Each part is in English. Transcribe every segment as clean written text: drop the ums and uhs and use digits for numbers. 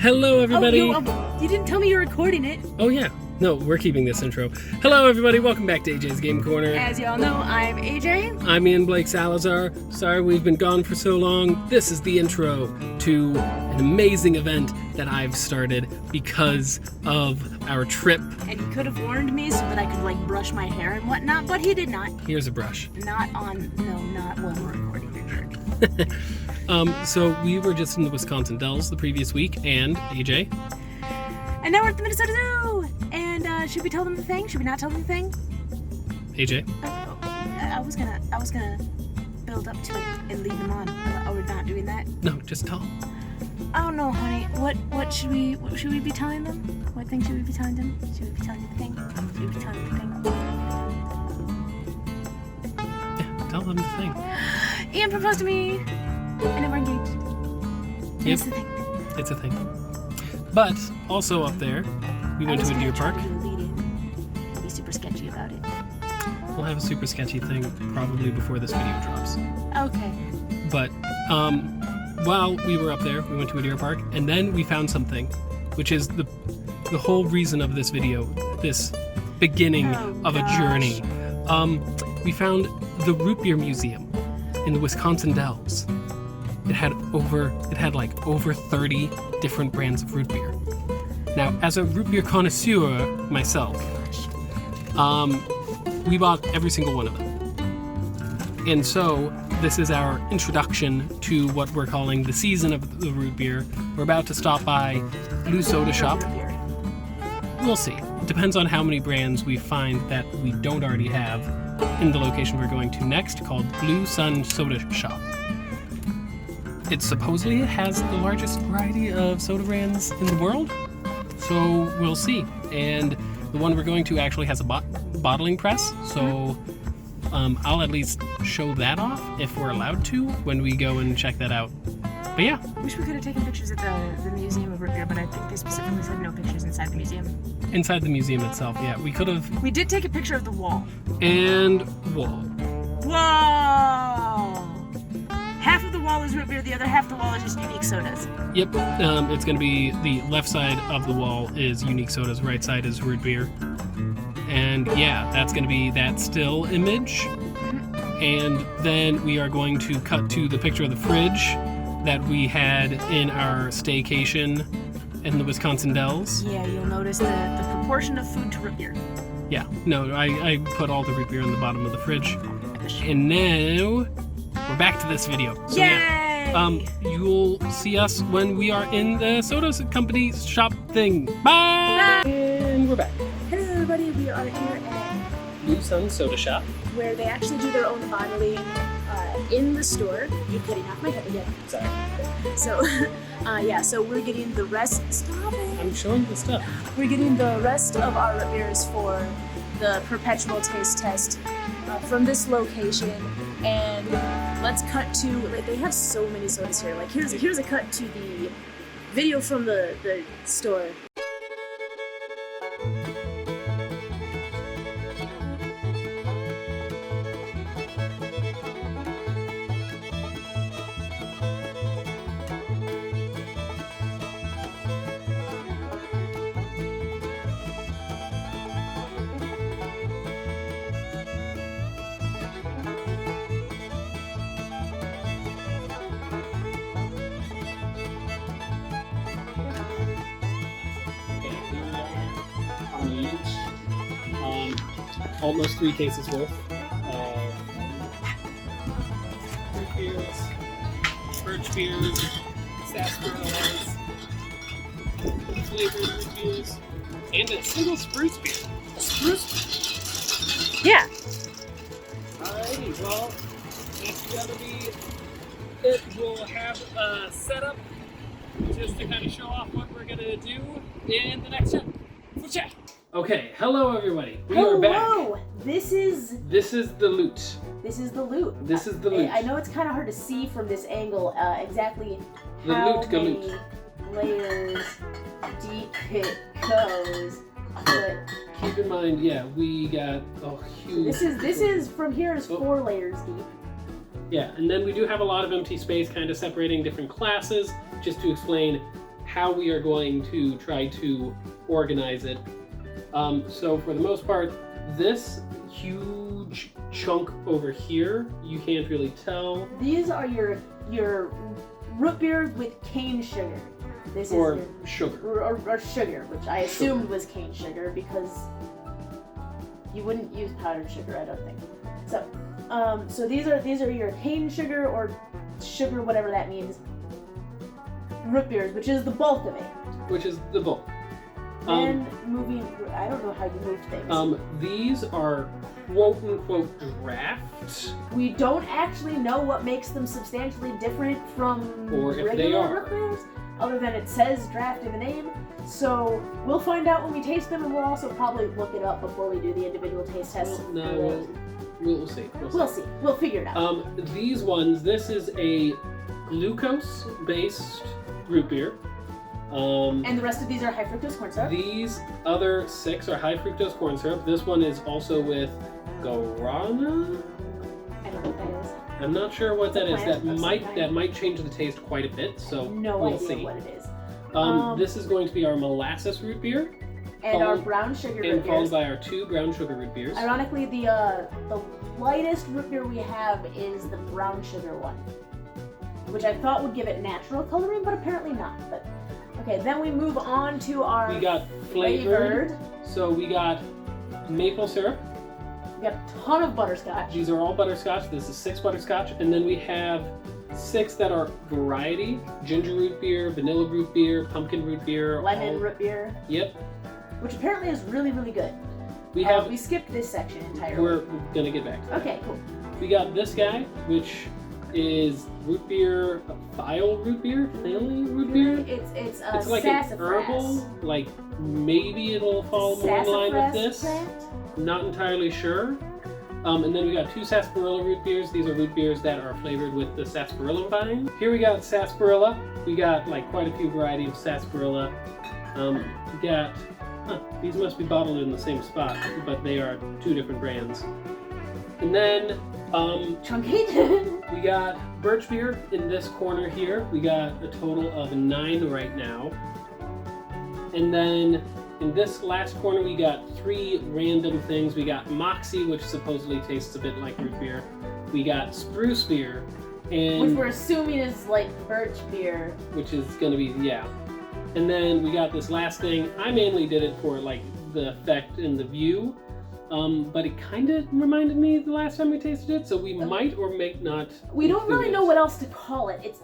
Hello, everybody. You didn't tell me you were recording it. Oh, yeah. No, we're keeping this intro. Hello, everybody. Welcome back to AJ's Game Corner. As y'all know, I'm AJ. I'm Ian Blake Salazar. Sorry we've been gone for so long. This is the intro to an amazing event that I've started because of our trip. And he could have warned me so that I could, brush my hair and whatnot, but he did not. Here's a brush. Not while we're recording. So we were just in the Wisconsin Dells the previous week, and AJ. And now we're at the Minnesota Zoo! And, should we tell them the thing? Should we not tell them the thing? AJ? I was gonna build up to it and lead them on. Are we not doing that? No, just tell them. I don't know, honey. What should we be telling them? What thing should we be telling them? Should we be telling them the thing? Should we be telling them the thing? Yeah, tell them the thing. Ian proposed to me! And we're engaged. Yep. It's the thing. It's a thing. But also up there, we went to a deer park. Be super sketchy about it. We'll have a super sketchy thing probably before this video drops. Okay. But while we were up there, we went to a deer park, and then we found something, which is the whole reason of this video, this beginning of a journey. We found the Root Beer Museum in the Wisconsin Dells. It had over 30 different brands of root beer. Now, as a root beer connoisseur myself, we bought every single one of them. And so, this is our introduction to what we're calling the season of the root beer. We're about to stop by Blue Soda Shop. We'll see. It depends on how many brands we find that we don't already have in the location we're going to next, called Blue Sun Soda Shop. It supposedly has the largest variety of soda brands in the world, so we'll see. And the one we're going to actually has a bottling press, so I'll at least show that off if we're allowed to when we go and check that out. But yeah. I wish we could have taken pictures at the Museum of Root Beer, but I think they specifically said no pictures inside the museum. Inside the museum itself, yeah. We could have... We did take a picture of the wall. And wall. Whoa! Half of the wall is root beer, the other half of the wall is just unique sodas. Yep, it's going to be the left side of the wall is unique sodas, right side is root beer. And yeah, that's going to be that still image. Mm-hmm. And then we are going to cut to the picture of the fridge that we had in our staycation in the Wisconsin Dells. Yeah, you'll notice the proportion of food to root beer. Yeah, no, I put all the root beer in the bottom of the fridge. And now... we're back to this video. So Yay! Yeah, you'll see us when we are in the soda company shop thing. Bye! And we're back. Hello everybody, we are here at Blue Sun Soda Shop. where they actually do their own bottling in the store. You're cutting off my head again. Sorry. So, so we're getting the rest. Stop it! I'm showing the stuff. We're getting the rest of our root beers for the perpetual taste test from this location. And let's cut to, they have so many sodas here. Here's a cut to the video from the store. Almost 3 cases worth. Root beers, birch beers, sarsaparillas, flavored root beers, and a single spruce beer. A spruce beer? Yeah. Alrighty, well, that's gonna be it. We'll have a setup just to kind of show off what we're gonna do in the next step. Check. Okay, hello everybody. We are back. Hello. This is the loot. This is the loot. This is the loot. I know it's kind of hard to see from this angle exactly the how loot many layers deep it goes, but keep in mind, yeah, we got a huge. This is from here is 4 layers deep. Yeah, and then we do have a lot of empty space kind of separating different classes, just to explain how we are going to try to organize it. So for the most part, this huge chunk over here, you can't really tell. These are your root beers with cane sugar. This or is your, sugar. or sugar, which I assumed was cane sugar because you wouldn't use powdered sugar, I don't think. So these are your cane sugar or sugar, whatever that means, root beers, which is the bulk of it. Which is the bulk. Then moving, I don't know how you move things. These are quote-unquote draft. We don't actually know what makes them substantially different from Or if regular they are. root beers, other than it says draft in the name. So we'll find out when we taste them, and we'll also probably look it up before we do the individual taste tests. We'll see. We'll see. We'll figure it out. These ones, this is a glucose-based root beer. And the rest of these are high fructose corn syrup. These other 6 are high fructose corn syrup. This one is also with guarana. I don't know what that is. I'm not sure what that is. Plant of some kind. That might change the taste quite a bit. So No we'll idea see. what it is. This is going to be our molasses root beer, And our brown sugar root and followed beers. by our 2 brown sugar root beers. Ironically, the lightest root beer we have is the brown sugar one, which I thought would give it natural coloring, but apparently not. But okay, then we move on to our We got flavored. So we got maple syrup. We got a ton of butterscotch. These are all butterscotch. This is 6 butterscotch. And then we have 6 that are variety. Ginger root beer, vanilla root beer, pumpkin root beer. Lemon root beer. Yep. Which apparently is really, really good. We have. We skipped this section entirely. We're gonna get back to that. Okay, cool. We got this guy, which is root beer, file root beer, family root beer. It's like an sassafras. herbal. Like maybe it'll fall more in line with Sassafras this. plant? Not entirely sure. And then we got 2 sarsaparilla root beers. These are root beers that are flavored with the sarsaparilla vine. Here we got sarsaparilla. We got like quite a few varieties of sarsaparilla. We got, these must be bottled in the same spot, but they are 2 different brands. And then Truncated. we got birch beer in this corner here. We got a total of 9 right now. And then in this last corner, we got 3 random things. We got Moxie, which supposedly tastes a bit like root beer. We got spruce beer, and Which we're assuming is like birch beer. which is gonna be, yeah. And then we got this last thing. I mainly did it for like the effect and the view, but it kind of reminded me the last time we tasted it, so we might or may not. We don't really include know it. what else to call it.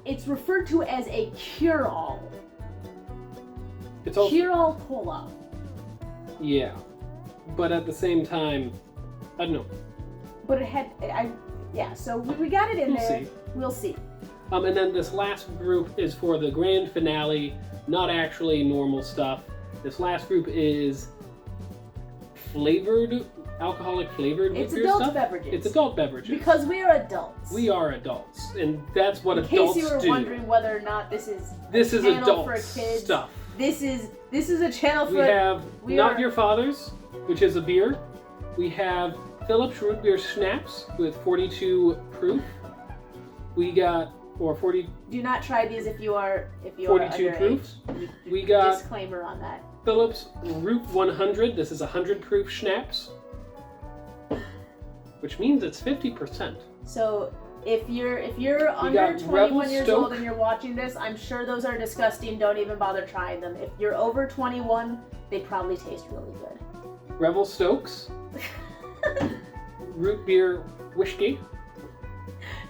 It's referred to as a cure-all. It's also, Cure-all cola. yeah, but at the same time, I don't know. But it had, so we got it in We'll there. see. We'll see. And then this last group is for the grand finale, not actually normal stuff. This last group is flavored, alcoholic flavored root It's beer adult stuff. beverages. It's adult beverages. Because we are adults. We are adults, and that's what In adults case you were do. wondering whether or not this is This channel is for adult kids. stuff. This is a channel for We have we Not are- Your Father's, which is a beer. We have Phillips Root Beer Schnapps with 42 proof. We got, or 40, Do not try these if you are 42 underage. proof. We got Disclaimer on that. Phillips Root 100. This is 100 proof schnapps, which means it's 50%. So if you're under got 21 Rebel years Stoke. old and you're watching this, I'm sure those are disgusting. Don't even bother trying them. If you're over 21, they probably taste really good. Revel Stokes, Root Beer Whiskey,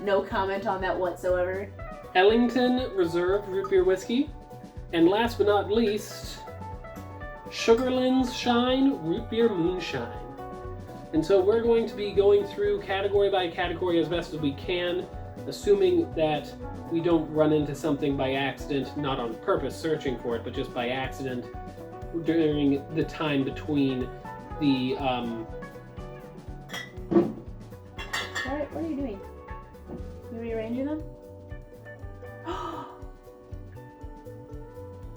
No comment on that whatsoever. Ellington Reserve Root Beer Whiskey, and last but not least, Sugarland's Shine Root Beer Moonshine. And so we're going to be going through category by category as best as we can, assuming that we don't run into something by accident, not on purpose searching for it, but just by accident during the time between the What are you doing? You rearranging them?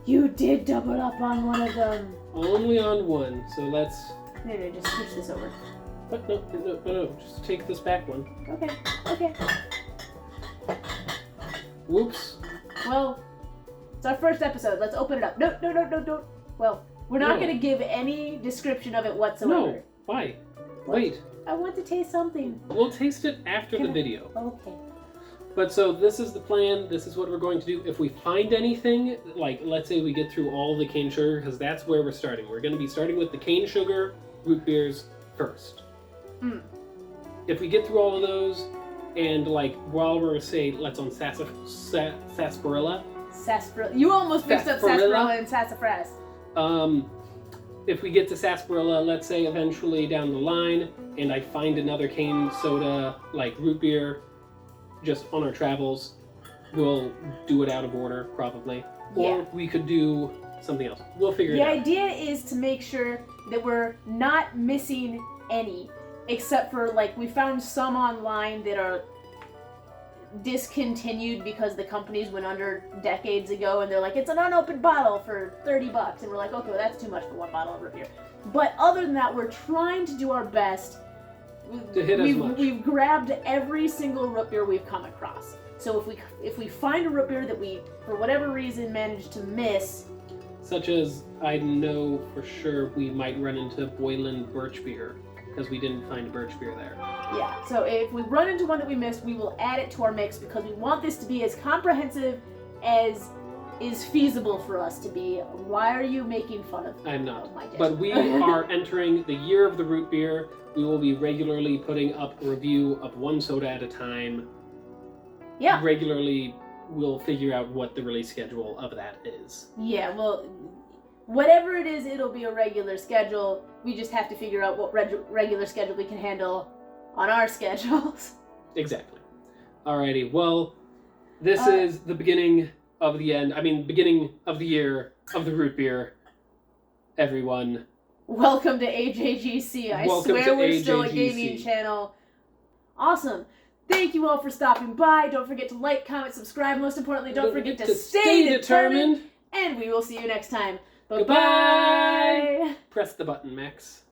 You did double up on one of them. only on one. So let's. No, just switch this over. What? No. Just take this back one. Okay. Whoops. Well, It's our first episode. Let's open it up. No, don't. Well, we're not going to give any description of it whatsoever. No. Why? Wait. I want to taste something. We'll taste it after the video. Okay. But so this is the plan. This is what we're going to do. If we find anything, like let's say we get through all the cane sugar, because that's where we're starting. We're going to be starting with the cane sugar root beers first. If we get through all of those, and like while we're let's on sarsaparilla. You almost mixed up sarsaparilla and sassafras. If we get to sarsaparilla, let's say eventually down the line, and I find another cane soda like root beer, just on our travels, we'll do it out of order probably, or we could do something else. We'll figure it out. The idea is to make sure that we're not missing any, except for like we found some online that are discontinued because the companies went under decades ago, and they're like, it's an unopened bottle for $30, and we're like, okay, well, that's too much for one bottle of root beer. But other than that, we're trying to do our best to hit as much. We've grabbed every single root beer we've come across. So if we find a root beer that we, for whatever reason, managed to miss, such as I know for sure we might run into Boylan birch beer because we didn't find birch beer there. Yeah. So if we run into one that we missed, we will add it to our mix because we want this to be as comprehensive as is feasible for us to be. Why are you making fun of? I'm not. My dish? But we are entering the year of the root beer. We will be regularly putting up a review of one soda at a time. Yeah. Regularly, we'll figure out what the release schedule of that is. Yeah, well, whatever it is, it'll be a regular schedule. We just have to figure out what regular schedule we can handle on our schedules. Exactly. Alrighty, well, this is the beginning of the end. I mean, beginning of the year of the root beer, everyone. Welcome to AJGC. I swear we're still a gaming channel. Awesome. Thank you all for stopping by. Don't forget to like, comment, subscribe. Most importantly, don't forget to stay determined. And we will see you next time. Bye-bye. Press the button, Max.